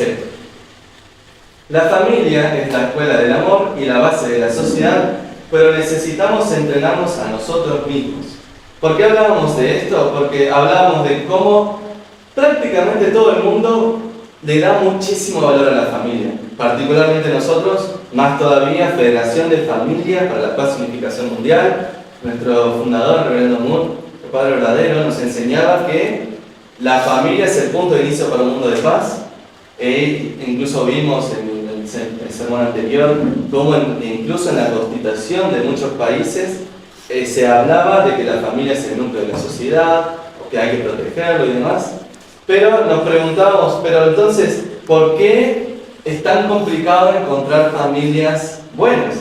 concepto. La familia es la escuela del amor y la base de la sociedad, pero necesitamos entrenarnos a nosotros mismos. ¿Por qué hablábamos de esto? Porque hablábamos de cómo prácticamente todo el mundo le da muchísimo valor a la familia. Particularmente nosotros, más todavía, Federación de Familias para la Paz y Unificación Mundial. Nuestro fundador, Reverendo Moon, el Padre verdadero, nos enseñaba que la familia es el punto de inicio para un mundo de paz. Incluso vimos en el sermón anterior cómo incluso en la constitución de muchos países se hablaba de que la familia es el núcleo de la sociedad, que hay que protegerlo y demás. Pero nos preguntábamos, pero entonces, ¿por qué es tan complicado encontrar familias buenas?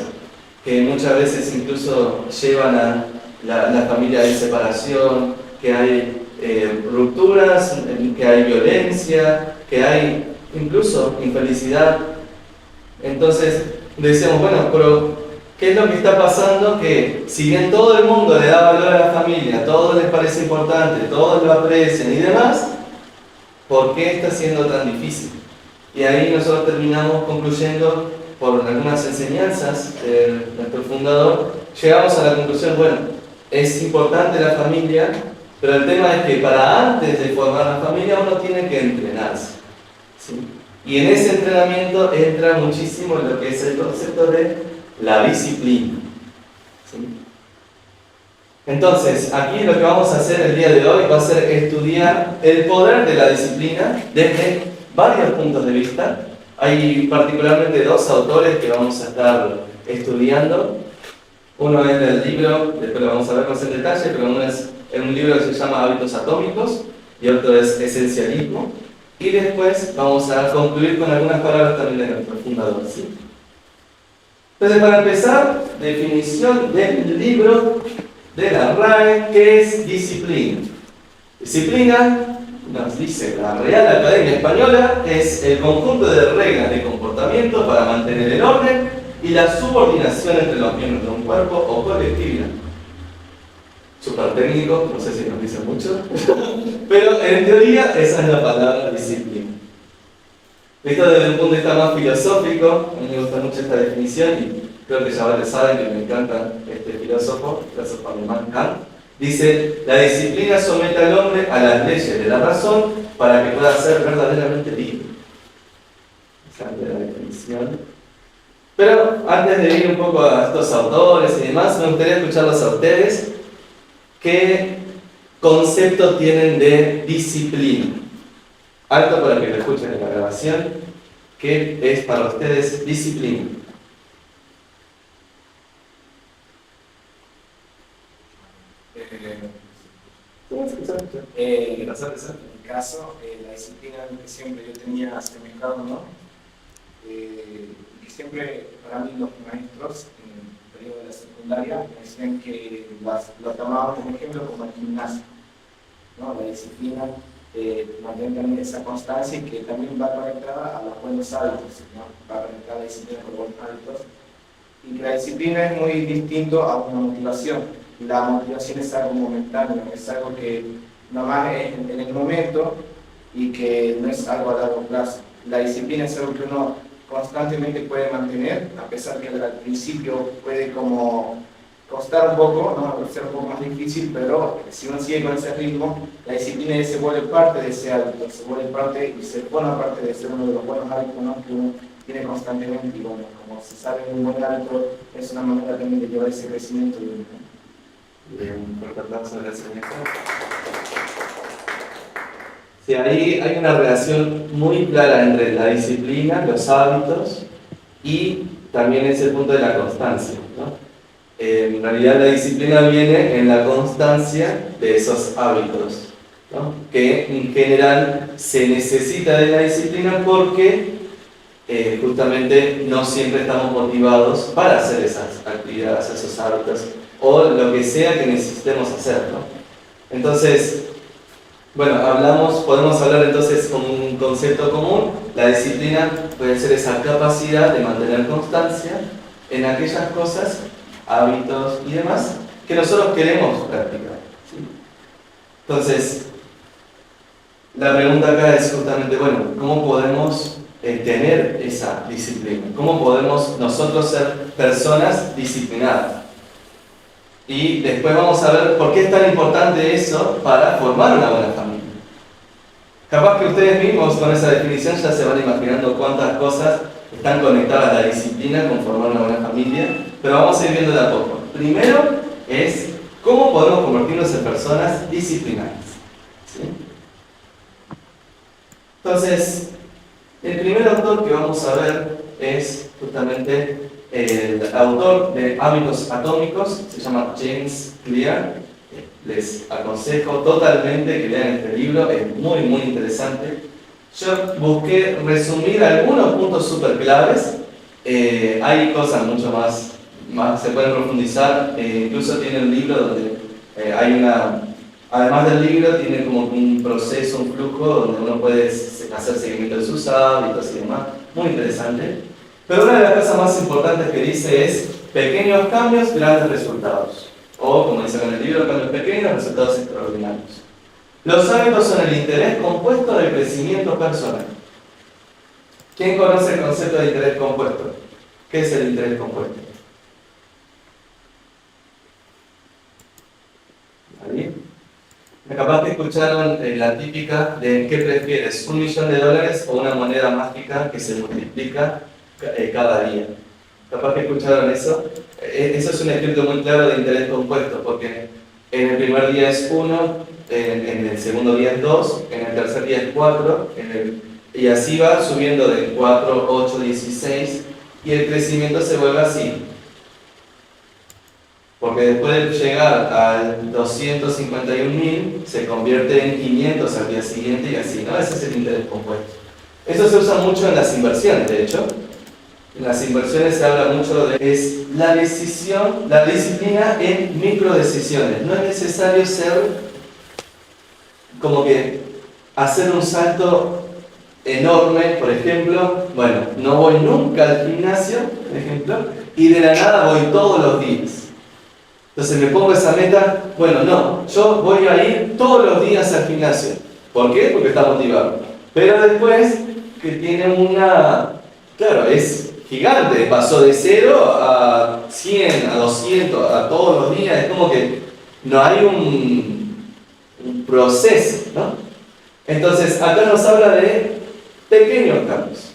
Que muchas veces incluso llevan a la familia de separación, que hay rupturas, que hay violencia, que hay incluso infelicidad. Entonces decíamos, bueno, pero ¿qué es lo que está pasando? Que si bien todo el mundo le da valor a la familia, todo les parece importante, todos lo aprecian y demás, ¿por qué está siendo tan difícil? Y ahí nosotros terminamos concluyendo, por algunas enseñanzas de nuestro fundador, llegamos a la conclusión, bueno, es importante la familia, pero el tema es que para antes de formar la familia uno tiene que entrenarse, ¿sí? Y en ese entrenamiento entra muchísimo lo que es el concepto de la disciplina, ¿sí? Entonces, aquí lo que vamos a hacer el día de hoy va a ser estudiar el poder de la disciplina desde varios puntos de vista. Hay particularmente dos autores que vamos a estar estudiando. Uno es del libro, después lo vamos a ver más en detalle, pero uno es en un libro que se llama Hábitos Atómicos y otro es Esencialismo. Y después vamos a concluir con algunas palabras también de nuestro fundador, ¿sí? Entonces, para empezar, definición del libro de la RAE, ¿qué es disciplina? Disciplina, nos dice la Real Academia Española, es el conjunto de reglas de comportamiento para mantener el orden y la subordinación entre los miembros de un cuerpo o colectividad. Súper técnico, no sé si nos dice mucho, pero en teoría esa es la palabra disciplina. Esto desde un punto de vista más filosófico, a mí me gusta mucho esta definición y creo que ya varios saben que me encanta este filósofo alemán Kant. Dice, la disciplina somete al hombre a las leyes de la razón para que pueda ser verdaderamente libre. Esa es la definición. Pero antes de ir un poco a estos autores y demás, me gustaría escucharlos a ustedes. ¿Qué concepto tienen de disciplina? Alto para que lo escuchen en la grabación. ¿Qué es para ustedes disciplina? En mi caso, la disciplina que siempre yo tenía asemejado, ¿no? Que siempre para mí los maestros en el periodo de la secundaria me decían que lo tomaban como ejemplo como el gimnasio, ¿no? La disciplina mantener también esa constancia y que también va conectada a los buenos hábitos, ¿no? Va conectada a la disciplina con los buenos hábitos y que la disciplina es muy distinto a una motivación. La motivación es algo momentáneo, es algo que nomás es en el momento y que no es algo a largo plazo. La disciplina es algo que uno constantemente puede mantener, a pesar que al principio puede como costar un poco, ¿no? Ser un poco más difícil, pero si uno sigue con ese ritmo, la disciplina se vuelve parte de ese hábito, se vuelve parte y se pone parte de ser uno de los buenos hábitos, ¿no? Que uno tiene constantemente y bueno, como se sabe, un buen hábito es una manera también de llevar ese crecimiento de uno. Un fuerte aplauso, gracias. Sí, ahí hay una relación muy clara entre la disciplina, los hábitos y también ese punto de la constancia, ¿no? En realidad la disciplina viene en la constancia de esos hábitos, ¿no? Que en general se necesita de la disciplina porque justamente no siempre estamos motivados para hacer esas actividades, esos hábitos o lo que sea que necesitemos hacer, ¿no? Entonces, bueno, podemos hablar entonces con un concepto común. La disciplina puede ser esa capacidad de mantener constancia en aquellas cosas, hábitos y demás que nosotros queremos practicar, ¿sí? Entonces, la pregunta acá es justamente, bueno, ¿cómo podemos tener esa disciplina? ¿Cómo podemos nosotros ser personas disciplinadas? Y después vamos a ver por qué es tan importante eso para formar una buena familia. Capaz que ustedes mismos con esa definición ya se van imaginando cuántas cosas están conectadas a la disciplina con formar una buena familia, pero vamos a ir viendo de a poco. Primero es cómo podemos convertirnos en personas disciplinadas. ¿Sí? Entonces, el primer autor que vamos a ver es justamente el autor de Hábitos Atómicos, se llama James Clear. Les aconsejo totalmente que lean este libro, es muy muy interesante. Yo busqué resumir algunos puntos súper claves. Hay cosas mucho más se pueden profundizar. Incluso tiene un libro donde hay una... Además del libro, tiene como un proceso, un flujo donde uno puede hacer seguimiento de sus hábitos y demás. Muy interesante. Pero una de las cosas más importantes que dice es pequeños cambios, grandes resultados. O, como dice en el libro, cambios pequeños, resultados extraordinarios. Los hábitos son el interés compuesto del crecimiento personal. ¿Quién conoce el concepto de interés compuesto? ¿Qué es el interés compuesto? ¿Ahí? Capaz que escucharon la típica de ¿qué prefieres? ¿$1 millón o una moneda mágica que se multiplica cada día? Capaz que escucharon eso. Eso es un ejemplo muy claro de interés compuesto, porque en el primer día es 1, en el segundo día es 2, en el tercer día es 4, y así va subiendo de 4, 8, 16, y el crecimiento se vuelve así. Porque después de llegar al 251.000, se convierte en 500 al día siguiente y así, ¿no? Ese es el interés compuesto. Eso se usa mucho en las inversiones, de hecho. En las inversiones se habla mucho de es la decisión, la disciplina en microdecisiones. No es necesario ser como que hacer un salto enorme, por ejemplo, bueno, no voy nunca al gimnasio, por ejemplo, y de la nada voy todos los días. Entonces me pongo esa meta, bueno, no, yo voy a ir todos los días al gimnasio. ¿Por qué? Porque está motivado. Pero después, que tiene una... Claro, es gigante, pasó de 0 a 100, a 200, a todos los días, es como que no hay un proceso, ¿no? Entonces, acá nos habla de pequeños cambios.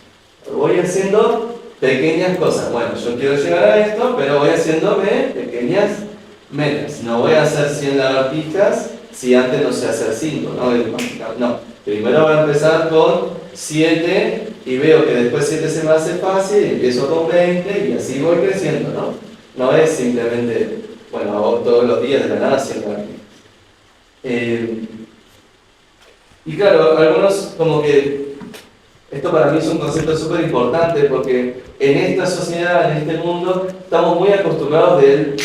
Voy haciendo pequeñas cosas. Bueno, yo quiero llegar a esto, pero voy haciéndome pequeñas metas. No voy a hacer 100 lagartijas si antes no sé hacer 5, ¿no? No, primero voy a empezar con 7 y veo que después 7 se me hace fácil y empiezo con 20 y así voy creciendo, ¿no? No es simplemente, bueno, hago todos los días de la nada 100 lagartijas. Y claro, algunos como que esto para mí es un concepto súper importante porque en esta sociedad, en este mundo, estamos muy acostumbrados del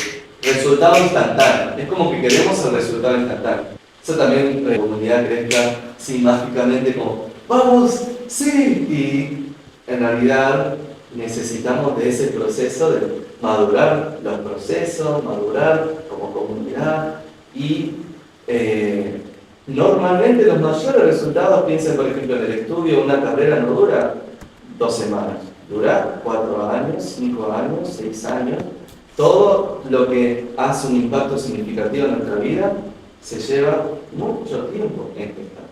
resultado instantáneo. Es como que queremos el resultado instantáneo. Eso también la comunidad crezca así mágicamente como ¡vamos! ¡Sí! Y en realidad necesitamos de ese proceso de madurar los procesos, madurar como comunidad y normalmente los mayores resultados, piensen por ejemplo en el estudio, una carrera no dura 2 semanas, dura 4 años, 5 años, 6 años. Todo lo que hace un impacto significativo en nuestra vida se lleva mucho tiempo en gestar.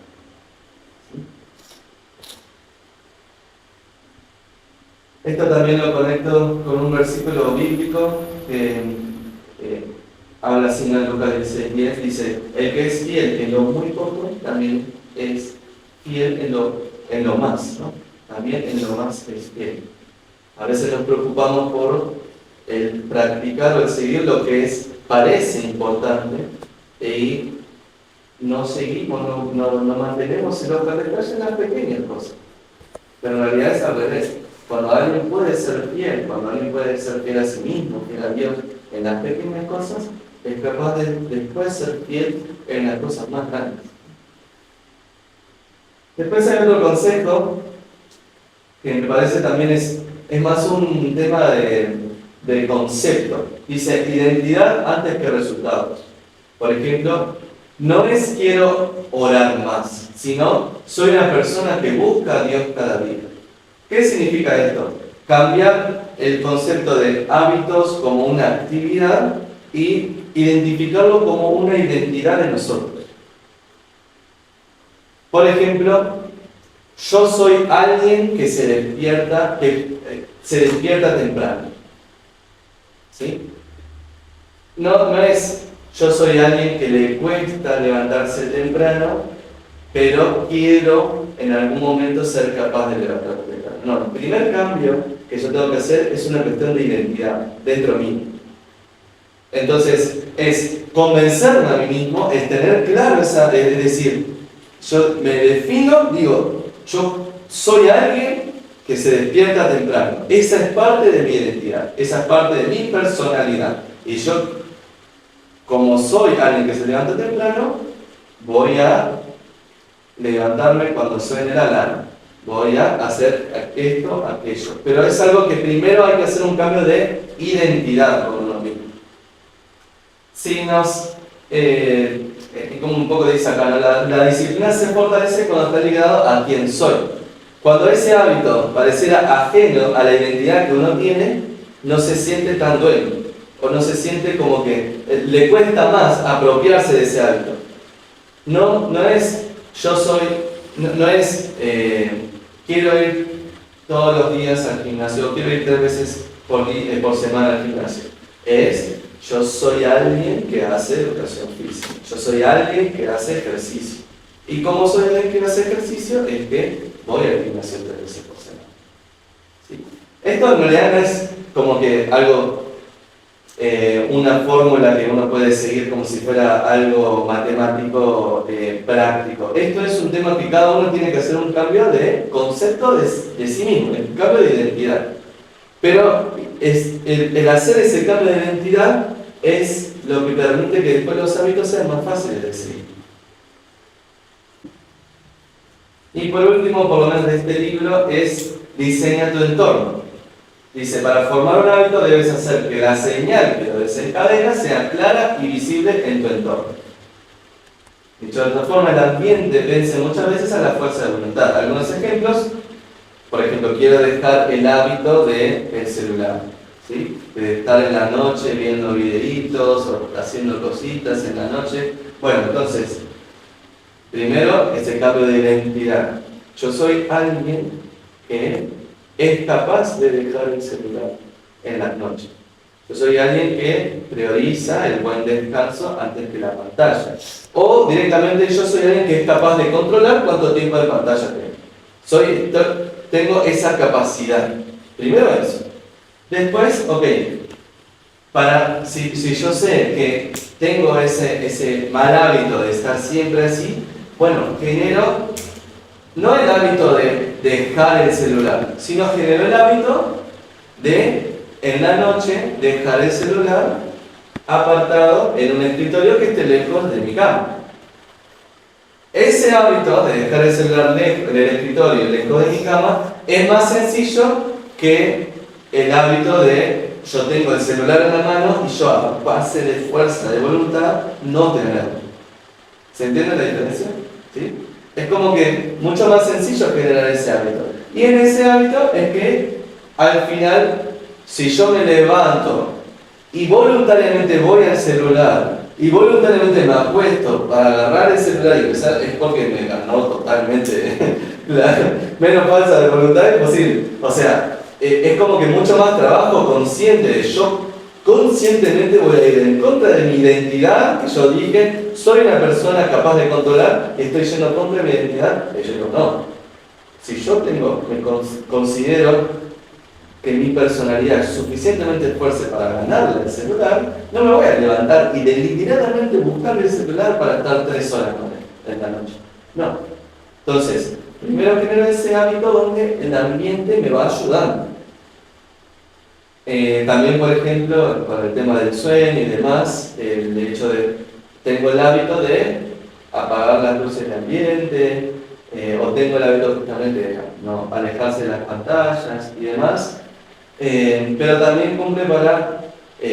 ¿Sí? Esto también lo conecto con un versículo bíblico que habla así en Lucas 16:10, dice, el que es fiel en lo muy poco, también es fiel en lo más, ¿no? También en lo más es fiel. A veces nos preocupamos por el practicar o el seguir lo que parece importante y no seguimos, no mantenemos el ojo de detalle en las pequeñas cosas. Pero en realidad es al revés. Cuando alguien puede ser fiel, cuando alguien puede ser fiel a sí mismo, fiel a Dios en las pequeñas cosas, es capaz de después ser fiel en las cosas más grandes. Después hay otro consejo que me parece también es más un tema de concepto. Dice, identidad antes que resultados. Por ejemplo, no es quiero orar más, sino soy una persona que busca a Dios cada día. ¿Qué significa esto? Cambiar el concepto de hábitos como una actividad y identificarlo como una identidad de nosotros. Por ejemplo, yo soy alguien que se despierta temprano. ¿Sí? No es yo soy alguien que le cuesta levantarse temprano, pero quiero en algún momento ser capaz de levantarme temprano. No, el primer cambio que yo tengo que hacer es una cuestión de identidad dentro mío. Entonces, es convencerme a mí mismo, es tener claro es decir, yo me defino, digo, yo soy alguien que se despierta temprano. Esa es parte de mi identidad, esa es parte de mi personalidad. Y yo, como soy alguien que se levanta temprano, voy a levantarme cuando suene la alarma. Voy a hacer esto, aquello. Pero es algo que primero hay que hacer un cambio de identidad con uno mismo. Si nos... como un poco dice acá, la disciplina se fortalece cuando está ligado a quién soy. Cuando ese hábito pareciera ajeno a la identidad que uno tiene, no se siente tan dueño, o no se siente como que le cuesta más apropiarse de ese hábito. No es yo soy, no es quiero ir todos los días al gimnasio, quiero ir 3 veces por semana al gimnasio. Es yo soy alguien que hace educación física, yo soy alguien que hace ejercicio. ¿Y cómo soy alguien que hace ejercicio? Es que voy al gimnasio 3 veces por semana. ¿Sí? Esto en realidad no es como que algo, una fórmula que uno puede seguir como si fuera algo matemático práctico. Esto es un tema que cada uno tiene que hacer un cambio de concepto de sí mismo, un cambio de identidad. Pero el hacer ese cambio de identidad es lo que permite que después los hábitos sean más fáciles de seguir. Y por último, por lo menos de este libro, es diseña tu entorno. Dice, para formar un hábito debes hacer que la señal que lo desencadena sea clara y visible en tu entorno. Dicho de otra forma, el ambiente vence muchas veces a la fuerza de voluntad. Algunos ejemplos: por ejemplo, quiero dejar el hábito del celular, ¿sí? De estar en la noche viendo videitos o haciendo cositas en la noche. Bueno, entonces, primero, ese cambio de identidad. Yo soy alguien que es capaz de dejar el celular en las noches. Yo soy alguien que prioriza el buen descanso antes que la pantalla. O directamente yo soy alguien que es capaz de controlar cuánto tiempo de pantalla tengo. Tengo esa capacidad. Primero eso. Después, ok, si yo sé que tengo ese mal hábito de estar siempre así, bueno, genero no el hábito de dejar el celular, sino genero el hábito de, en la noche, dejar el celular apartado en un escritorio que esté lejos de mi cama. Ese hábito de dejar el celular lejos del escritorio, lejos de mi cama, es más sencillo que el hábito de yo tengo el celular en la mano y yo a base de fuerza de voluntad no tenerlo. ¿Se entiende la diferencia? ¿Sí? Es como que mucho más sencillo generar ese hábito. Y en ese hábito es que al final, si yo me levanto y voluntariamente voy al celular y voluntariamente me apuesto para agarrar el celular y empezar, es porque me ganó totalmente la menos falsa de voluntad es posible. O sea, es como que mucho más trabajo consciente. Yo conscientemente voy a ir en contra de mi identidad, que yo dije, soy una persona capaz de controlar, y estoy yendo contra mi identidad. Y yo digo, no. Si yo considero que mi personalidad es suficientemente fuerte para ganarle el celular, no me voy a levantar y deliberadamente buscar el celular para estar 3 horas con él en la noche. No. Entonces, primero genero ese hábito donde el ambiente me va ayudando. También, por ejemplo, con el tema del sueño y demás, el hecho de, tengo el hábito de apagar las luces del ambiente, o tengo el hábito justamente de no alejarse de las pantallas y demás, pero también cumple para,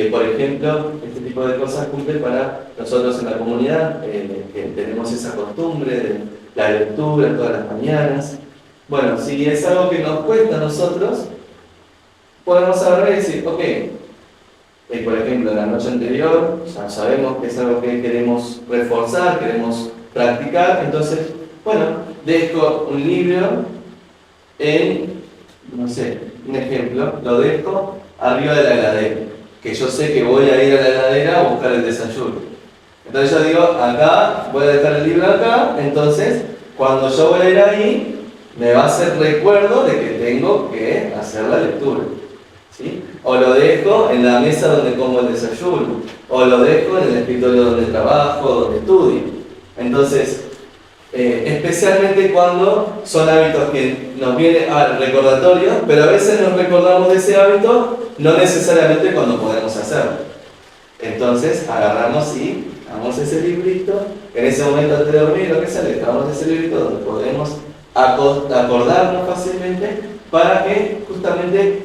por ejemplo, este tipo de cosas cumple para nosotros en la comunidad, que tenemos esa costumbre la lectura todas las mañanas. Bueno, si es algo que nos cuesta a nosotros, podemos agarrar y decir, ok, por ejemplo, la noche anterior ya sabemos que es algo que queremos reforzar, queremos practicar, entonces, bueno, dejo un libro en, no sé, un ejemplo, lo dejo arriba de la heladera, que yo sé que voy a ir a la heladera a buscar el desayuno. Entonces yo digo, acá, voy a dejar el libro acá, entonces, cuando yo voy a ir ahí, me va a hacer recuerdo de que tengo que hacer la lectura. ¿Sí? O lo dejo en la mesa donde como el desayuno, o lo dejo en el escritorio donde trabajo, donde estudio. Entonces, especialmente cuando son hábitos que nos vienen al recordatorio, pero a veces nos recordamos de ese hábito, no necesariamente cuando podemos hacerlo. Entonces, agarramos y damos ese librito, en ese momento antes de dormir, lo que sea, le dejamos ese librito donde podemos acordarnos fácilmente para que justamente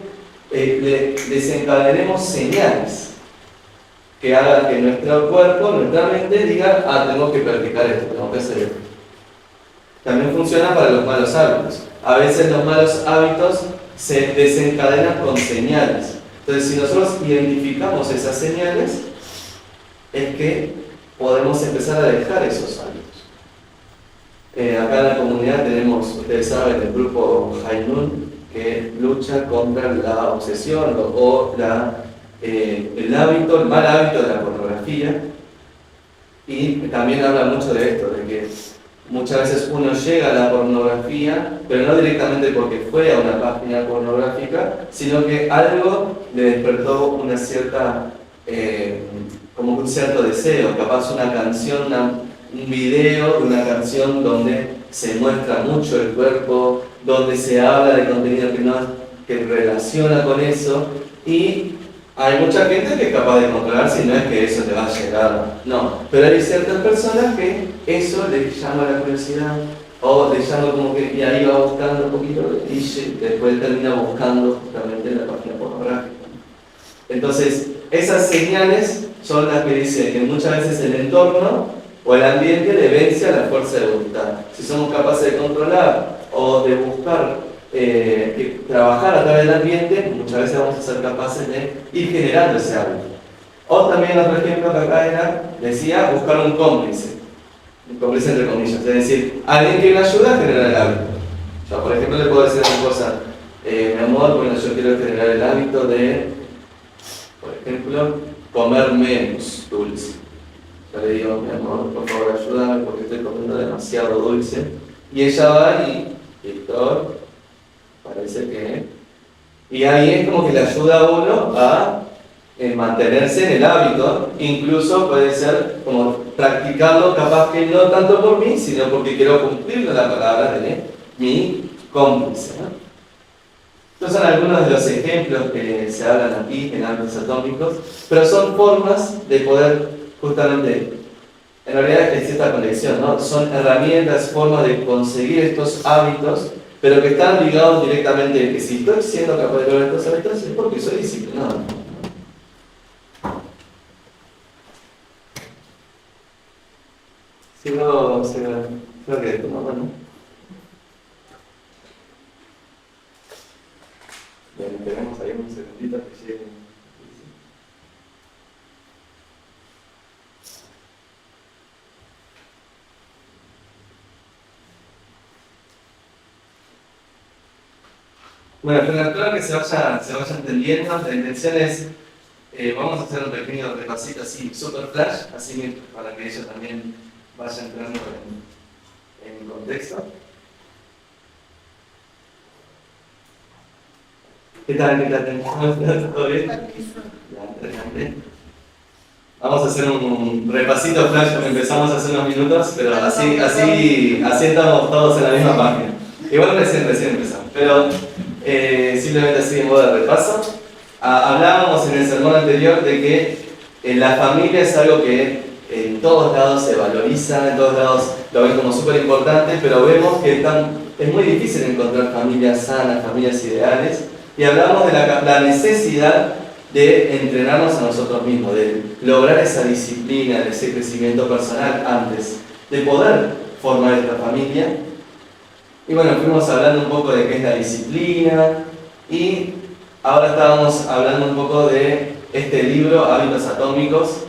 le desencadenemos señales que hagan que nuestro cuerpo, nuestra mente diga, tengo que practicar esto, tengo que hacer esto. También funciona para los malos hábitos. A veces los malos hábitos se desencadenan con señales. Entonces, si nosotros identificamos esas señales, es que podemos empezar a dejar esos hábitos. Acá en la comunidad tenemos, ustedes saben, el grupo Hainun, que lucha contra la obsesión o el hábito, el mal hábito de la pornografía. Y también habla mucho de esto, de que muchas veces uno llega a la pornografía, pero no directamente porque fue a una página pornográfica, sino que algo le despertó una cierta, como un cierto deseo, capaz una canción, un video de una canción donde se muestra mucho el cuerpo, donde se habla de contenido que relaciona con eso, y hay mucha gente que es capaz de controlar si no es que eso te va a llegar, no, pero hay ciertas personas que eso les llama la curiosidad, o les llama como que, y ahí va buscando un poquito, y después termina buscando justamente en la página pornográfica. Entonces, esas señales son las que dicen que muchas veces el entorno o el ambiente le vence a la fuerza de voluntad. Si somos capaces de controlar o de buscar trabajar a través del ambiente, muchas veces vamos a ser capaces de ir generando ese hábito. O también otro ejemplo que acá decía, buscar un cómplice entre comillas, es decir, alguien que me ayuda a generar el hábito. Yo, por ejemplo, le puedo decir una cosa, mi amor, bueno, yo quiero generar el hábito de, por ejemplo, comer menos dulce. Yo le digo, mi amor, por favor ayúdame porque estoy comiendo demasiado dulce. Y ella va y, Víctor, parece que... Y ahí es como que le ayuda a uno a mantenerse en el hábito, incluso puede ser como practicarlo, capaz que no tanto por mí, sino porque quiero cumplir la palabra de mi cómplice, ¿no? Estos son algunos de los ejemplos que se hablan aquí en hábitos atómicos, pero son formas de poder justamente, en realidad es esta conexión, ¿no? Son herramientas, formas de conseguir estos hábitos, pero que están ligados directamente, que si estoy siendo capaz de lograr estos hábitos es porque soy disciplinado. Sigo creo que tu mamá, ¿no? Bien, esperemos ahí un segundito que llegue. Bueno, pero que se vaya entendiendo, la intención es, vamos a hacer un pequeño repasito así, super flash, así para que ella también vaya entrando en contexto. ¿Qué tal? ¿Todo bien? Ya, vamos a hacer un repasito flash como empezamos hace unos minutos, pero así estamos todos en la misma página. Igual recién empezamos, pero simplemente así en modo de repaso. Hablábamos en el sermón anterior de que la familia es algo que en todos lados se valoriza, en todos lados lo ven como súper importante, pero vemos que es muy difícil encontrar familias sanas, familias ideales, y hablamos de la necesidad de entrenarnos a nosotros mismos, de lograr esa disciplina, ese crecimiento personal antes, de poder formar esta familia. Y bueno, fuimos hablando un poco de qué es la disciplina y ahora estábamos hablando un poco de este libro, Hábitos Atómicos,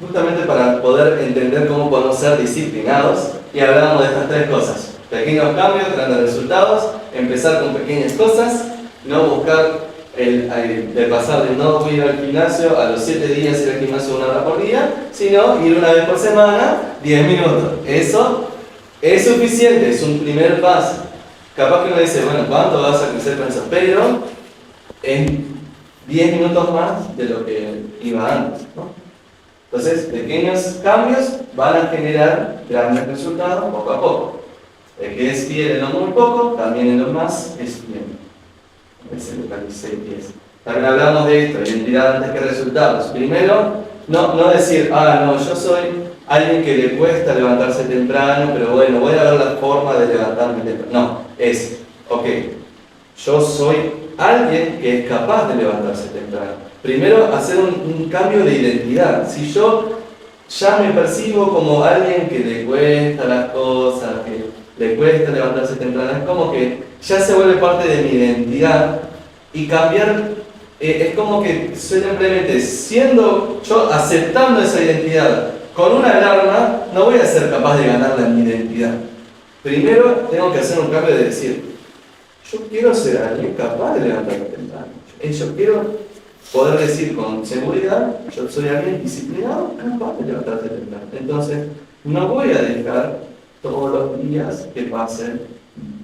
justamente para poder entender cómo podemos ser disciplinados, y hablábamos de estas tres cosas: pequeños cambios, grandes resultados, empezar con pequeñas cosas, no buscar de pasar de no ir al gimnasio a los 7 días ir al gimnasio 1 hora por día, sino ir una vez por semana, 10 minutos. Eso es suficiente, es un primer paso. Capaz que uno dice, bueno, ¿cuánto vas a crecer con eso? Pero en 10 minutos más de lo que iba antes, ¿no? Entonces, pequeños cambios van a generar grandes resultados poco a poco. El que es fiel en lo muy poco, también en lo más es fiel. Es el Lucas 16:10. También hablamos de esto, identidad antes que resultados. Primero, no decir, no, yo soy alguien que le cuesta levantarse temprano, pero bueno, voy a ver la forma de levantarme temprano. No, es, ok, yo soy alguien que es capaz de levantarse temprano. Primero, hacer un cambio de identidad. Si yo ya me percibo como alguien que le cuesta las cosas, que le cuesta levantarse temprano, es como que ya se vuelve parte de mi identidad, y cambiar es como que simplemente siendo yo, aceptando esa identidad con una alarma, no voy a ser capaz de ganarla en mi identidad. Primero tengo que hacer un cambio de decir, yo quiero ser alguien capaz de levantarme temprano. Yo quiero poder decir con seguridad, yo soy alguien disciplinado, capaz de levantarse temprano. Entonces, no voy a dejar todos los días que pasen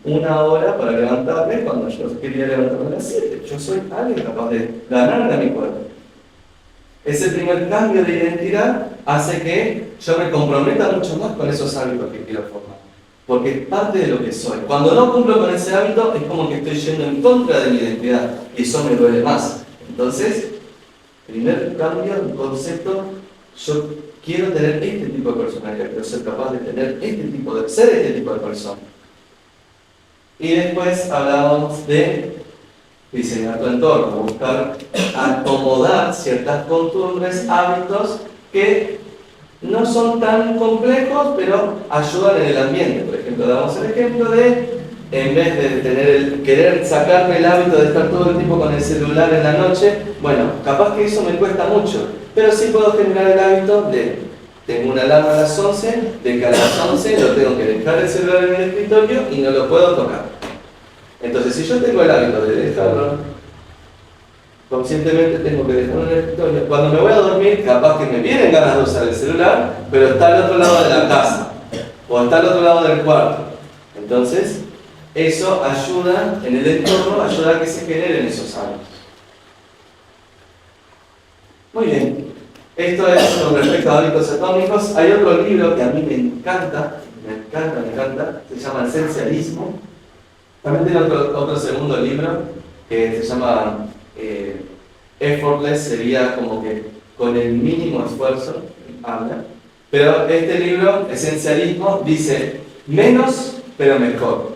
1 hora para levantarme cuando yo quería levantarme a las 7. Yo soy alguien capaz de ganarle a mi cuerpo. Ese primer cambio de identidad hace que yo me comprometa mucho más con esos hábitos que quiero formar, porque es parte de lo que soy. Cuando no cumplo con ese hábito, es como que estoy yendo en contra de mi identidad, y eso me duele más. Entonces, primer cambio, un concepto: yo quiero tener este tipo de personalidad, quiero ser capaz de tener ser este tipo de persona. Y después hablábamos de diseñar tu entorno, buscar acomodar ciertas costumbres, hábitos que no son tan complejos, pero ayudan en el ambiente. Por ejemplo, damos el ejemplo de, en vez de querer sacarme el hábito de estar todo el tiempo con el celular en la noche, bueno, capaz que eso me cuesta mucho, pero sí puedo generar el hábito de, tengo una alarma a las 11, de que a las 11 lo tengo que dejar el celular en el escritorio y no lo puedo tocar. Entonces, si yo tengo el hábito de dejarlo, conscientemente tengo que dejarlo en el escritorio. Cuando me voy a dormir, capaz que me vienen ganas de usar el celular, pero está al otro lado de la casa, o está al otro lado del cuarto. Entonces, eso ayuda, en el entorno, ayuda a que se generen esos hábitos. Muy bien. Esto es con respecto a hábitos atómicos. Hay otro libro que a mí me encanta, se llama Esencialismo. También tiene otro segundo libro que se llama Effortless, sería como que con el mínimo esfuerzo, habla. Pero este libro, Esencialismo, dice menos pero mejor.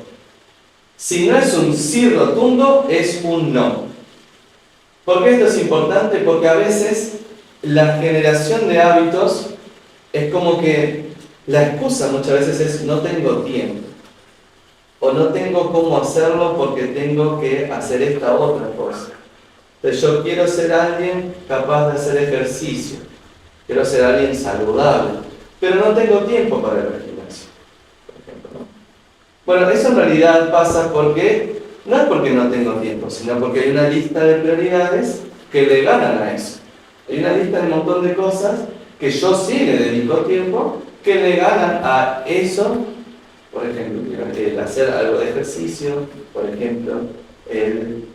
Si no es un sí rotundo, es un no. ¿Por qué esto es importante? Porque a veces la generación de hábitos es como que la excusa muchas veces es no tengo tiempo, o no tengo cómo hacerlo porque tengo que hacer esta otra cosa. Entonces yo quiero ser alguien capaz de hacer ejercicio, quiero ser alguien saludable, pero no tengo tiempo para ir al gimnasio, por ejemplo, ¿no? Bueno, eso en realidad pasa porque no es porque no tengo tiempo, sino porque hay una lista de prioridades que le ganan a eso. Hay una lista de un montón de cosas que yo sí le dedico tiempo, que le ganan a eso. Por ejemplo, el hacer algo de ejercicio, por ejemplo, el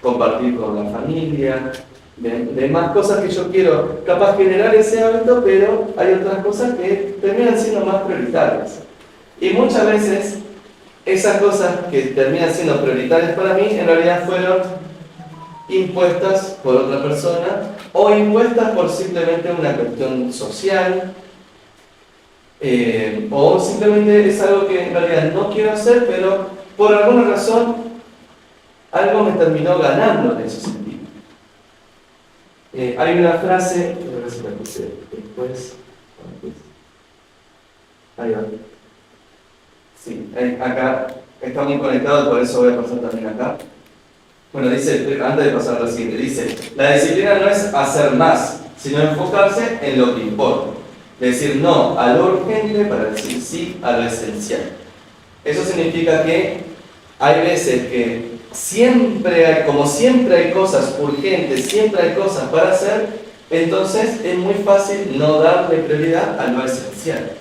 compartir con la familia, de más cosas que yo quiero capaz generar ese hábito, pero hay otras cosas que terminan siendo más prioritarias. Y muchas veces esas cosas que terminan siendo prioritarias para mí, en realidad fueron impuestas por otra persona o impuestas por simplemente una cuestión social, o simplemente es algo que en realidad no quiero hacer, pero por alguna razón algo me terminó ganando en ese sentido. Hay una frase, a ver si la puse después. Ahí va. Sí, acá está muy conectado, por eso voy a pasar también acá. Bueno, dice, antes de pasar a lo siguiente, dice, la disciplina no es hacer más, sino enfocarse en lo que importa. Decir no a lo urgente para decir sí a lo esencial. Eso significa que hay veces que como siempre hay cosas urgentes, siempre hay cosas para hacer, entonces es muy fácil no darle prioridad a lo esencial.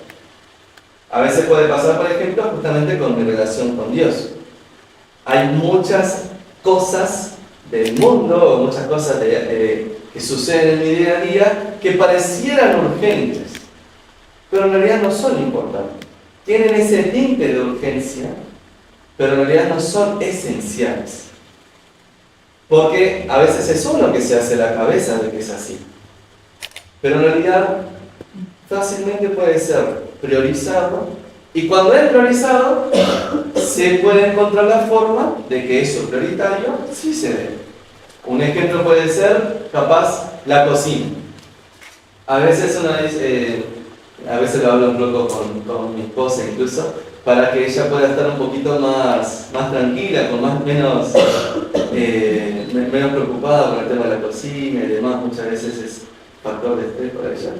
A veces puede pasar, por ejemplo, justamente con mi relación con Dios. Hay muchas cosas del mundo, o muchas cosas que suceden en mi día a día, que parecieran urgentes, pero en realidad no son importantes. Tienen ese tinte de urgencia, pero en realidad no son esenciales. Porque a veces es uno que se hace la cabeza de que es así. Pero en realidad fácilmente puede ser priorizado, y cuando es priorizado se puede encontrar la forma de que eso prioritario sí se dé. Un ejemplo puede ser, capaz, la cocina. A veces uno dice, a veces lo hablo un poco con mi esposa incluso, para que ella pueda estar un poquito más tranquila, menos preocupada con el tema de la cocina y demás. Muchas veces es factor de estrés para ella.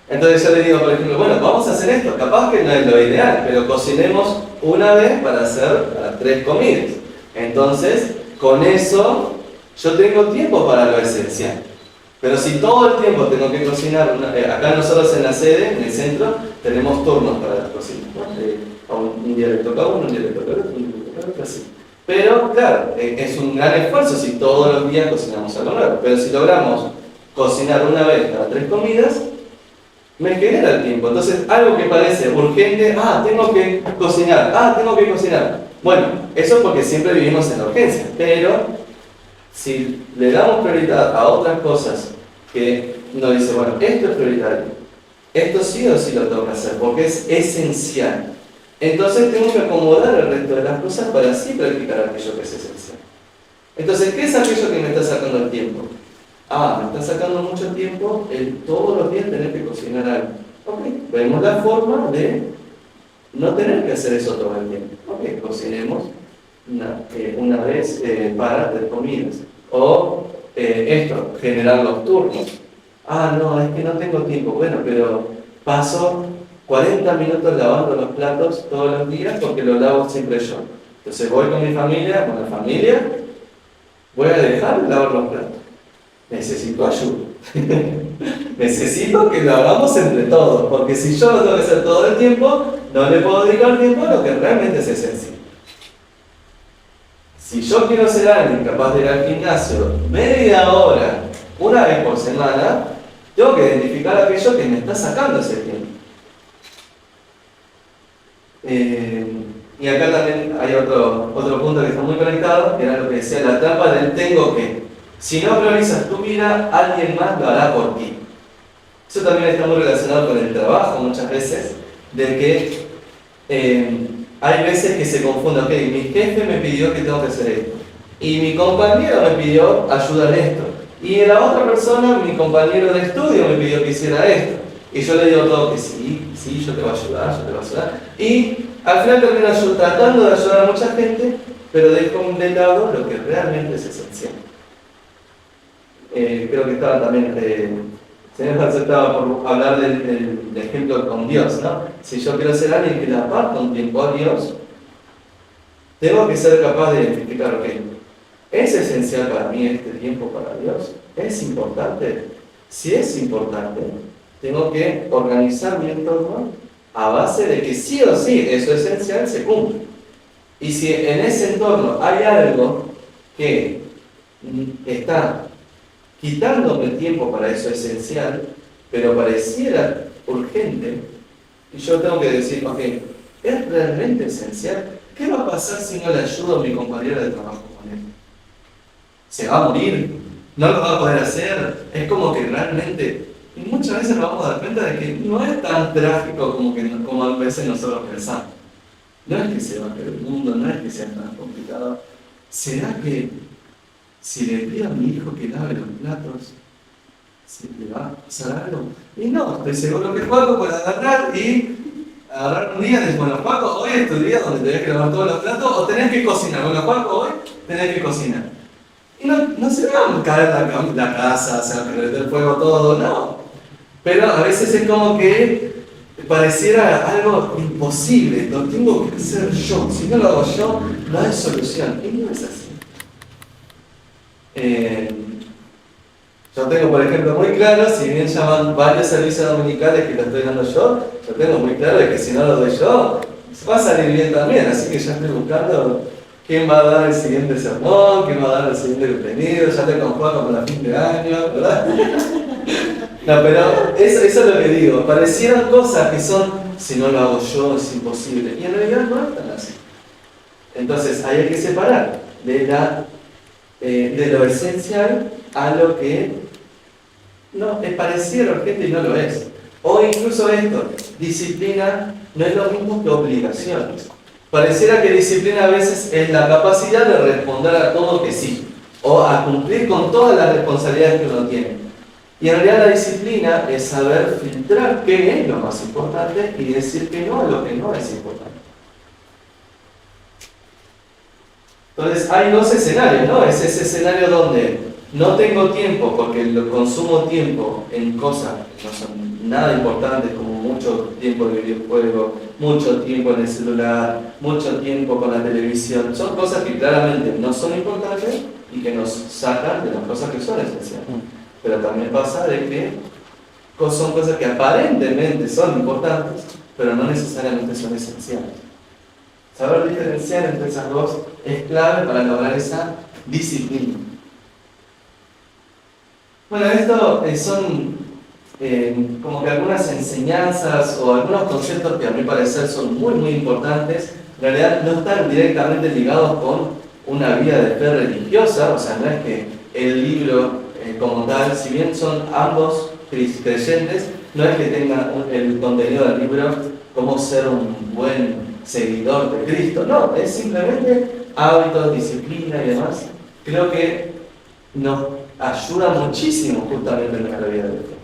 Entonces yo le digo, por ejemplo, bueno, vamos a hacer esto, capaz que no es lo ideal, pero cocinemos una vez para hacer 3 comidas. Entonces, con eso yo tengo tiempo para lo esencial. Pero si todo el tiempo tengo que cocinar, acá nosotros en la sede, en el centro, tenemos turnos para la cocina, ¿no? Un día le toca uno, un día le toca otro, un día le toca otro, así. Pero claro, es un gran esfuerzo si todos los días cocinamos algo nuevo. Pero si logramos cocinar una vez para 3 comidas, me genera el tiempo. Entonces, algo que parece urgente, tengo que cocinar. Bueno, eso es porque siempre vivimos en la urgencia, pero si le damos prioridad a otras cosas que nos dice, bueno, esto es prioritario, esto sí o sí lo tengo que hacer, porque es esencial. Entonces tengo que acomodar el resto de las cosas para así practicar aquello que es esencial. Entonces, ¿qué es aquello que me está sacando el tiempo? Me está sacando mucho tiempo el todos los días tener que cocinar algo. Ok, vemos la forma de no tener que hacer eso todo el tiempo. Ok, cocinemos una vez para 3 comidas. O generar los turnos. No, es que no tengo tiempo. Bueno, pero paso 40 minutos lavando los platos todos los días porque los lavo siempre yo. Entonces voy con la familia, voy a dejar de lavar los platos. Necesito ayuda. Necesito que lo hagamos entre todos, porque si yo lo tengo que hacer todo el tiempo, no le puedo dedicar tiempo a lo que realmente es esencial. Si yo quiero ser alguien capaz de ir al gimnasio media hora, una vez por semana, tengo que identificar aquello que me está sacando ese tiempo. Y acá también hay otro punto que está muy conectado, que era lo que decía, la trampa del tengo que. Si no priorizas tu vida, alguien más lo hará por ti. Eso también está muy relacionado con el trabajo muchas veces, de que hay veces que se confunde, ok, mi jefe me pidió que tengo que hacer esto, y mi compañero me pidió ayuda en esto, y la otra persona, mi compañero de estudio, me pidió que hiciera esto, y yo le digo todo que sí, yo te voy a ayudar, y al final termino yo tratando de ayudar a mucha gente, pero dejo de lado lo que realmente es esencial. Creo que estaba también, señor estaba por hablar del ejemplo con Dios, ¿no? Si yo quiero ser alguien que le aparta un tiempo a Dios, tengo que ser capaz de identificar, ok, ¿es esencial para mí este tiempo para Dios? ¿Es importante? Si es importante, tengo que organizar mi entorno a base de que sí o sí eso esencial se cumple. Y si en ese entorno hay algo que está quitándome el tiempo para eso esencial, pero pareciera urgente, y yo tengo que decir, ok, ¿es realmente esencial? ¿Qué va a pasar si no le ayudo a mi compañero de trabajo con él? ¿Se va a morir? ¿No lo va a poder hacer? Es como que realmente, y muchas veces nos vamos a dar cuenta de que no es tan trágico como a veces nosotros pensamos. No es que se va a caer el mundo, no es que sea tan complicado. ¿Será que si le pido a mi hijo que lave los platos, se le va a pasar algo? Y no, estoy seguro que Juaco puede agarrar y agarrar un día y decir, bueno, Juaco, hoy es tu día donde tenés que lavar todos los platos o tenés que cocinar. Bueno, Juaco, hoy tenés que cocinar. Y no se va a caer la casa, se va a prender el fuego todo, no. Pero a veces es como que pareciera algo imposible, lo tengo que hacer yo. Si no lo hago yo, no hay solución. Y no es así. Yo tengo, por ejemplo, muy claro, si bien llaman varios servicios dominicales que lo estoy dando yo tengo muy claro de que si no lo doy yo, va a salir bien también. Así que ya estoy buscando quién va a dar el siguiente sermón, quién va a dar el siguiente contenido, ya estoy con Juan como la fin de año, ¿verdad? No, pero eso es lo que digo. Parecieran cosas que son, si no lo hago yo, es imposible. Y en realidad no es tan así. Entonces, hay que separar de lo esencial a lo que no es pareciera urgente y no lo es. O incluso esto, disciplina no es lo mismo que obligación. Pareciera que disciplina a veces es la capacidad de responder a todo que sí, o a cumplir con todas las responsabilidades que uno tiene. Y en realidad la disciplina es saber filtrar qué es lo más importante y decir que no a lo que no es importante. Entonces hay dos escenarios, ¿no? Es ese escenario donde no tengo tiempo porque lo consumo tiempo en cosas que no son nada importantes, como mucho tiempo de videojuego, mucho tiempo en el celular, mucho tiempo con la televisión. Son cosas que claramente no son importantes y que nos sacan de las cosas que son esenciales. Pero también pasa de que son cosas que aparentemente son importantes, pero no necesariamente son esenciales. Saber diferenciar entre esas dos es clave para lograr esa disciplina. Bueno, esto son como que algunas enseñanzas o algunos conceptos que a mi parecer son muy muy importantes. En realidad no están directamente ligados con una vida de fe religiosa, o sea, no es que el libro como tal, si bien son ambos creyentes, no es que tengan el contenido del libro como ser un buen seguidor de Cristo, no, es simplemente hábitos, disciplina y demás. Creo que nos ayuda muchísimo justamente en nuestra vida de fe.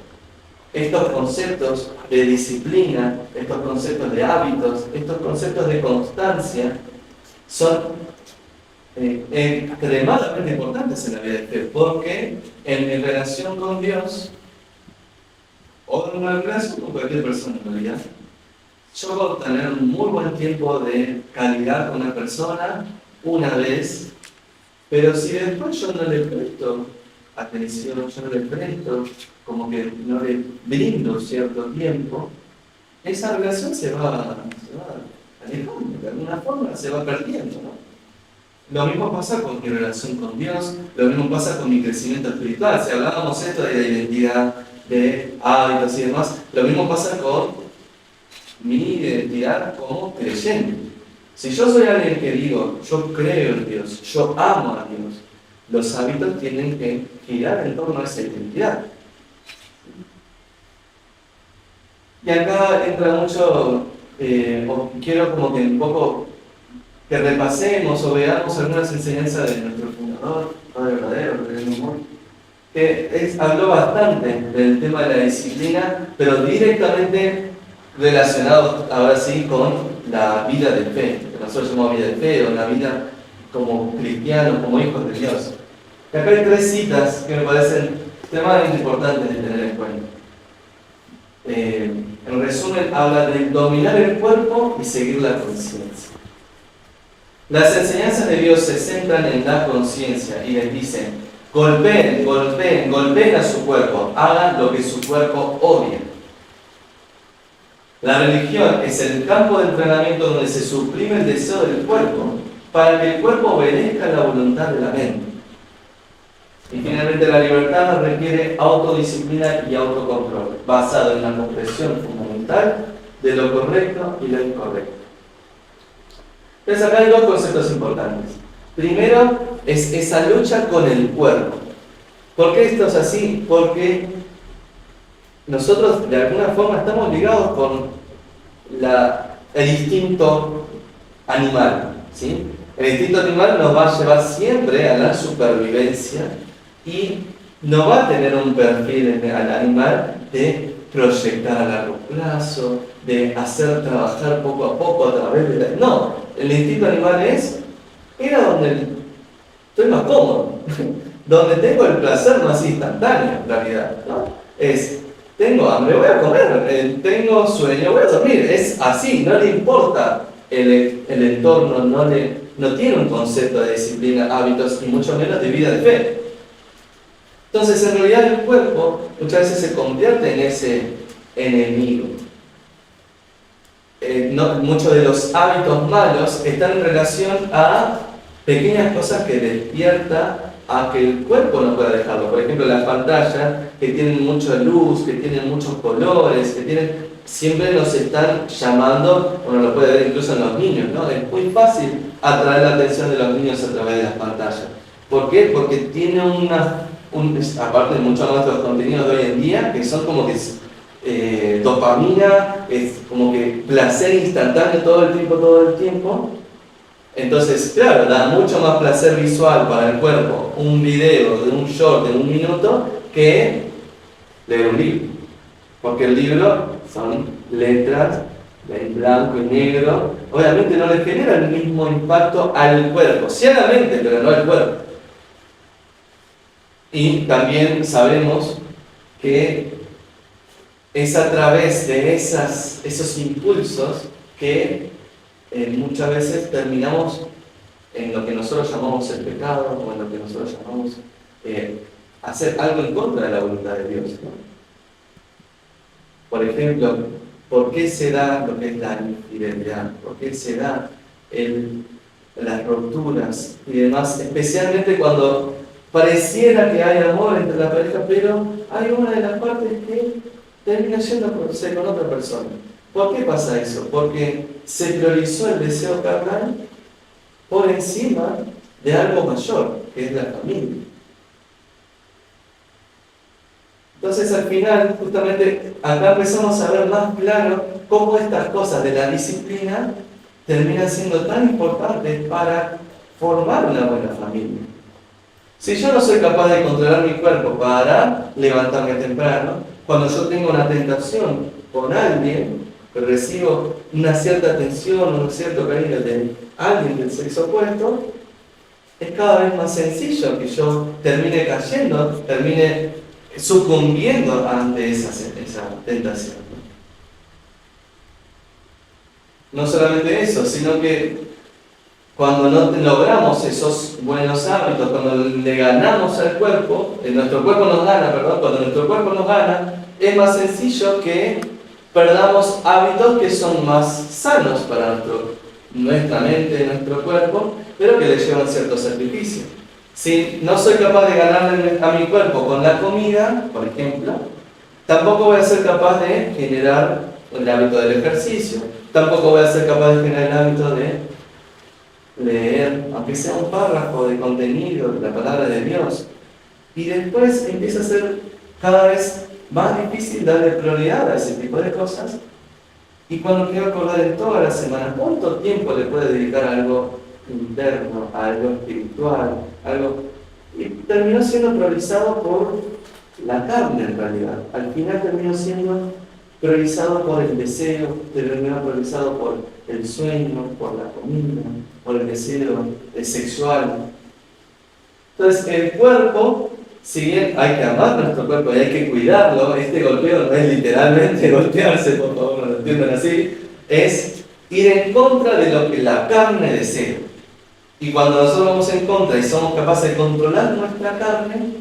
Estos conceptos de disciplina, estos conceptos de hábitos, estos conceptos de constancia son extremadamente importantes en la vida de fe, porque en mi relación con Dios, o en una relación con cualquier persona en realidad, yo puedo tener un muy buen tiempo de calidad con una persona una vez, pero si después yo no le presto atención, yo no le presto, como que no le brindo cierto tiempo, esa relación se va alejando, de alguna forma se va perdiendo, ¿no? Lo mismo pasa con mi relación con Dios, lo mismo pasa con mi crecimiento espiritual. Si hablábamos esto de la identidad, de hábitos y demás, lo mismo pasa con mi identidad como creyente. Si yo soy alguien que digo, yo creo en Dios, yo amo a Dios, los hábitos tienen que girar en torno a esa identidad. Y acá entra mucho, quiero como que un poco que repasemos o veamos algunas enseñanzas de nuestro fundador, Padre Verdadero, que habló bastante del tema de la disciplina, pero directamente relacionado ahora sí con la vida de fe, que nosotros llamamos vida de fe, o la vida como cristianos, como hijos de Dios. Y acá hay tres citas que me parecen extremadamente importantes de tener en cuenta. En resumen, habla de dominar el cuerpo y seguir la conciencia. Las enseñanzas de Dios se centran en la conciencia y les dicen: golpeen, golpeen, golpeen a su cuerpo, hagan lo que su cuerpo odia. La religión es el campo de entrenamiento donde se suprime el deseo del cuerpo para que el cuerpo obedezca la voluntad de la mente. Y finalmente la libertad requiere autodisciplina y autocontrol, basado en la comprensión fundamental de lo correcto y lo incorrecto. Entonces acá hay dos conceptos importantes. Primero es esa lucha con el cuerpo. ¿Por qué esto es así? Porque nosotros de alguna forma estamos ligados con el instinto animal, ¿sí? El instinto animal nos va a llevar siempre a la supervivencia y no va a tener un perfil al animal de proyectar a largo plazo, de hacer trabajar poco a poco a través de la... No, el instinto animal es ir a donde estoy más cómodo, donde tengo el placer más instantáneo en realidad, ¿no? Es, tengo hambre, voy a comer, tengo sueño, voy a dormir, es así, no le importa el entorno, no tiene un concepto de disciplina, hábitos y mucho menos de vida de fe. Entonces, en realidad, el cuerpo muchas veces se convierte en ese enemigo. Muchos de los hábitos malos están en relación a pequeñas cosas que despierta a que el cuerpo no pueda dejarlo. Por ejemplo, las pantallas que tienen mucha luz, que tienen muchos colores, siempre nos están llamando, uno lo puede ver incluso en los niños, ¿no? Es muy fácil atraer la atención de los niños a través de las pantallas. ¿Por qué? Porque tiene aparte de muchos más de los contenidos de hoy en día, que son como que dopamina, es como que placer instantáneo todo el tiempo. Entonces, claro, da mucho más placer visual para el cuerpo un video de un short de 1 minuto que leer un libro. Porque el libro son letras en blanco y negro. Obviamente no le genera el mismo impacto al cuerpo, ciertamente, pero no al cuerpo. Y también sabemos que es a través de esos impulsos que muchas veces terminamos en lo que nosotros llamamos el pecado o en lo que nosotros llamamos hacer algo en contra de la voluntad de Dios, ¿no? Por ejemplo, ¿por qué se da lo que es la infidelidad? ¿Por qué se da las rupturas y demás? Especialmente cuando pareciera que hay amor entre la pareja, pero hay una de las partes que termina yéndose con otra persona. ¿Por qué pasa eso? Porque se priorizó el deseo carnal por encima de algo mayor, que es la familia. Entonces al final, justamente, acá empezamos a ver más claro cómo estas cosas de la disciplina terminan siendo tan importantes para formar una buena familia. Si yo no soy capaz de controlar mi cuerpo para levantarme temprano, cuando yo tengo una tentación con alguien, recibo una cierta atención, un cierto cariño de alguien del sexo opuesto, es cada vez más sencillo que yo termine cayendo, termine sucumbiendo ante esa tentación. No solamente eso, sino que cuando no logramos esos buenos hábitos, cuando le ganamos al cuerpo, nuestro cuerpo nos gana, cuando nuestro cuerpo nos gana, es más sencillo que perdamos hábitos que son más sanos para nuestra mente, nuestro cuerpo, pero que le llevan cierto sacrificio. Si no soy capaz de ganarle a mi cuerpo con la comida, por ejemplo, tampoco voy a ser capaz de generar el hábito del ejercicio, tampoco voy a ser capaz de generar el hábito de leer, aunque sea un párrafo de contenido de la palabra de Dios. Y después empieza a ser cada vez más difícil darle prioridad a ese tipo de cosas. Y cuando quiero acordar en toda la semana, ¿cuánto tiempo le puede dedicar a algo interno, a algo espiritual, y terminó siendo priorizado por la carne en realidad? Al final terminó siendo priorizado por el deseo, terminó priorizado por el sueño, por la comida, por el deseo sexual. Entonces el cuerpo, si bien hay que amar nuestro cuerpo y hay que cuidarlo, este golpeo no es literalmente golpearse, por favor, no lo entiendan así, es ir en contra de lo que la carne desea. Y cuando nosotros vamos en contra y somos capaces de controlar nuestra carne,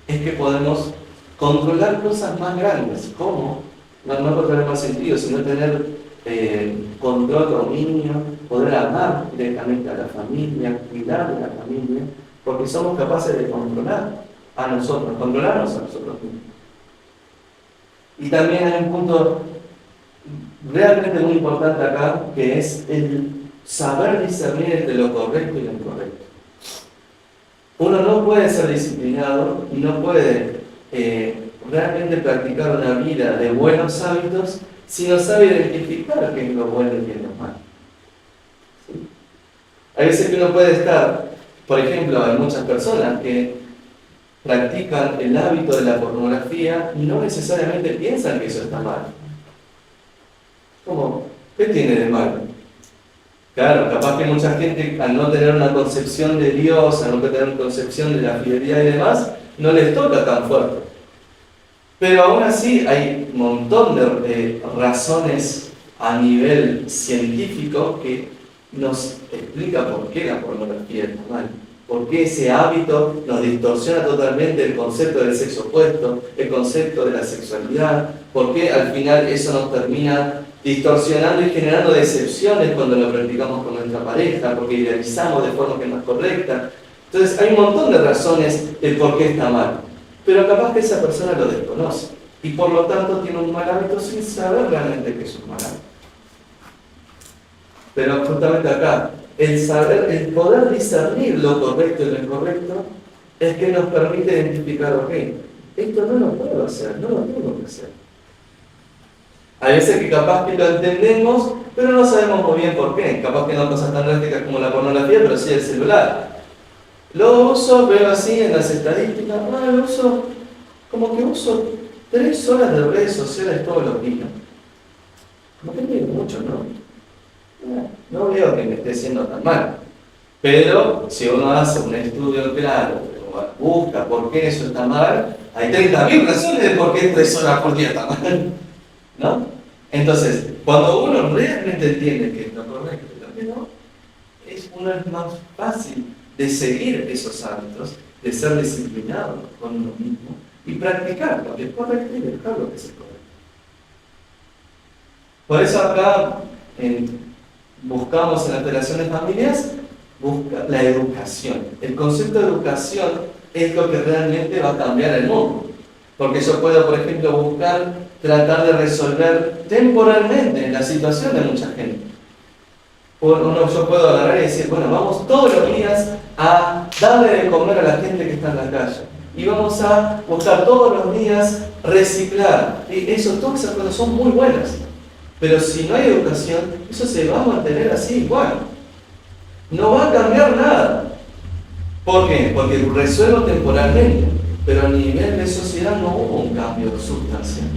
es que podemos controlar cosas más grandes, como no controlar más sentido, sino tener control, dominio, poder amar directamente a la familia, cuidar de la familia, porque somos capaces de controlarnos a nosotros mismos. Y también hay un punto realmente muy importante acá, que es el saber discernir entre lo correcto y lo incorrecto. Uno no puede ser disciplinado y no puede realmente practicar una vida de buenos hábitos si no sabe identificar qué es lo bueno y qué es lo malo. ¿Sí? Hay veces que uno puede estar, por ejemplo, hay muchas personas que practican el hábito de la pornografía no necesariamente piensan que eso está mal. ¿Cómo? ¿Qué tiene de malo? Claro, capaz que mucha gente, al no tener una concepción de Dios, al no tener una concepción de la fidelidad y demás, no les toca tan fuerte. Pero aún así hay un montón de razones a nivel científico que nos explica por qué la pornografía está mal. Por qué ese hábito nos distorsiona totalmente el concepto del sexo opuesto, el concepto de la sexualidad, por qué al final eso nos termina distorsionando y generando decepciones cuando lo practicamos con nuestra pareja, porque idealizamos de forma que no es correcta. Entonces hay un montón de razones de por qué está mal, pero capaz que esa persona lo desconoce y por lo tanto tiene un mal hábito sin saber realmente que es un mal hábito. Pero justamente acá, el saber, el poder discernir lo correcto y lo incorrecto es que nos permite identificar, ok, esto no lo puedo hacer, no lo tengo que hacer. Hay veces que capaz que lo entendemos, pero no sabemos muy bien por qué. Capaz que no cosas tan drásticas como la pornografía, pero sí el celular. Lo uso, veo así en las estadísticas, lo uso, como que uso 3 horas de redes sociales todos los días. Como que digo mucho, ¿no? No veo que me esté haciendo tan mal. Pero si uno hace un estudio claro, busca por qué eso está mal, hay 30.000 razones de por qué 3 horas por día está mal. ¿No? Entonces, cuando uno realmente entiende que es lo correcto y lo que no, uno es más fácil de seguir esos hábitos, de ser disciplinado con uno mismo y practicar lo que es correcto y dejar lo que es incorrecto. Por eso acá buscamos en la Federación de Familias la educación. El concepto de educación es lo que realmente va a cambiar el mundo. Porque yo puedo, por ejemplo, tratar de resolver temporalmente la situación de mucha gente. Yo puedo agarrar y decir, bueno, vamos todos los días a darle de comer a la gente que está en la calle. Y vamos a buscar todos los días reciclar. Y todas esas cosas son muy buenas. Pero si no hay educación, eso se va a mantener así igual. No va a cambiar nada. ¿Por qué? Porque resuelvo temporalmente. Pero a nivel de sociedad no hubo un cambio sustancial.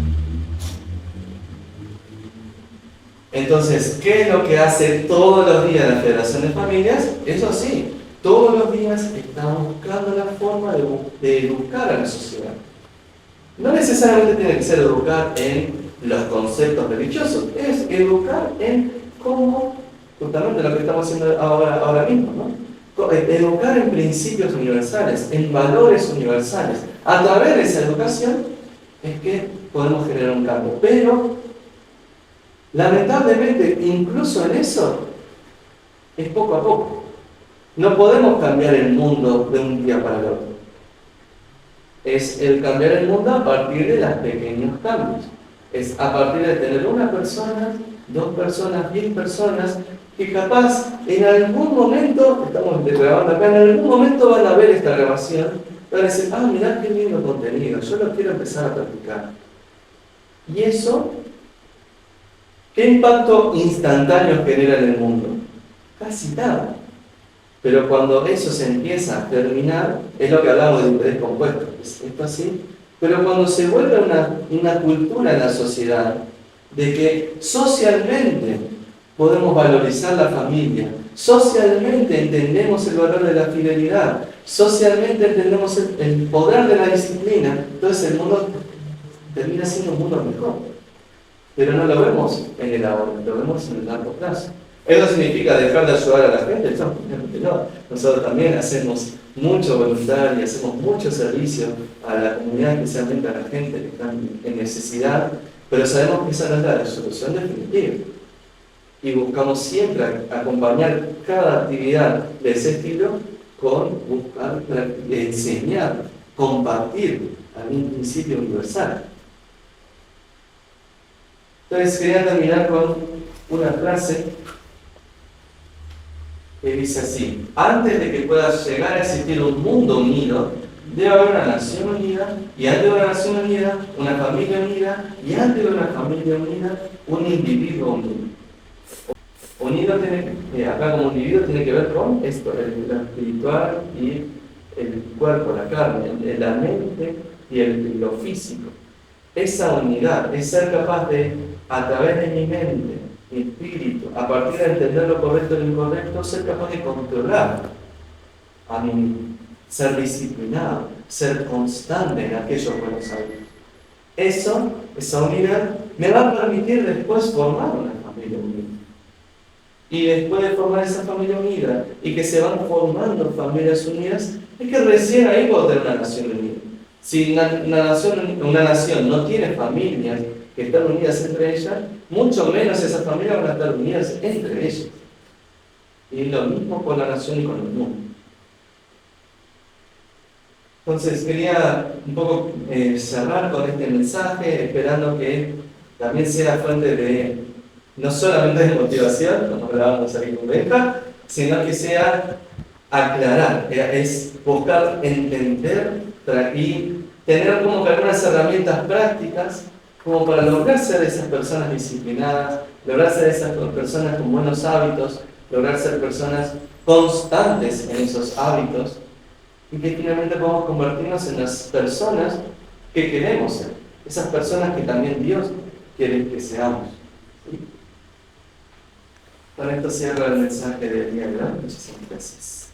Entonces, ¿qué es lo que hace todos los días la Federación de Familias? Eso sí, todos los días estamos buscando la forma de educar a la sociedad. No necesariamente tiene que ser educar en los conceptos religiosos, es educar en cómo, justamente lo que estamos haciendo ahora mismo, ¿no? Educar en principios universales, en valores universales. A través de esa educación es que podemos generar un cambio. Pero, lamentablemente, incluso en eso, es poco a poco. No podemos cambiar el mundo de un día para el otro. Es el cambiar el mundo a partir de los pequeños cambios. Es a partir de tener una persona, 2 personas, 10 personas, que capaz en algún momento, estamos grabando acá, en algún momento van a ver esta grabación, van a decir, mirá qué lindo contenido, yo lo quiero empezar a practicar. Y eso, ¿qué impacto instantáneo genera en el mundo? Casi nada. Pero cuando eso se empieza a terminar, es lo que hablamos de interés compuesto, ¿es esto así? Pero cuando se vuelve una cultura en la sociedad, de que socialmente podemos valorizar la familia, socialmente entendemos el valor de la fidelidad, socialmente entendemos el poder de la disciplina, entonces el mundo termina siendo un mundo mejor. Pero no lo vemos en el ahora, lo vemos en el largo plazo. ¿Eso significa dejar de ayudar a la gente? No. Nosotros también hacemos mucho voluntario, hacemos mucho servicio a la comunidad, especialmente a la gente que está en necesidad, pero sabemos que esa no es la solución definitiva. Y buscamos siempre acompañar cada actividad de ese estilo con buscar enseñar, compartir algún principio universal. Entonces quería terminar con una frase que dice así: antes de que pueda llegar a existir un mundo unido, debe haber una nación unida, y antes de una nación unida, una familia unida, y antes de una familia unida, un individuo unido. Unido acá como individuo tiene que ver con esto, lo espiritual y el cuerpo, la carne, la mente y lo físico. Esa unidad es ser capaz de, a través de mi mente, mi espíritu, a partir de entender lo correcto y lo incorrecto, ser capaz de controlar a mí mismo, ser disciplinado, ser constante en aquellos buenos hábitos. Esa unidad, me va a permitir después formar una familia unida. Y después de formar esa familia unida y que se van formando familias unidas, es que recién ahí puedo tener una nación unida. Si una nación no tiene familias que están unidas entre ellas, mucho menos esas familias van a estar unidas entre ellas. Y lo mismo con la nación y con el mundo. Entonces quería un poco cerrar con este mensaje, esperando que también sea fuente de, no solamente de motivación, como hablábamos aquí con Benja, sino que sea aclarar, es buscar entender y tener como que algunas herramientas prácticas como para lograr ser esas personas disciplinadas, lograr ser esas personas con buenos hábitos, lograr ser personas constantes en esos hábitos y que finalmente podamos convertirnos en las personas que queremos ser, esas personas que también Dios quiere que seamos. ¿Sí? Con esto cierro el mensaje del día de hoy. Muchísimas gracias.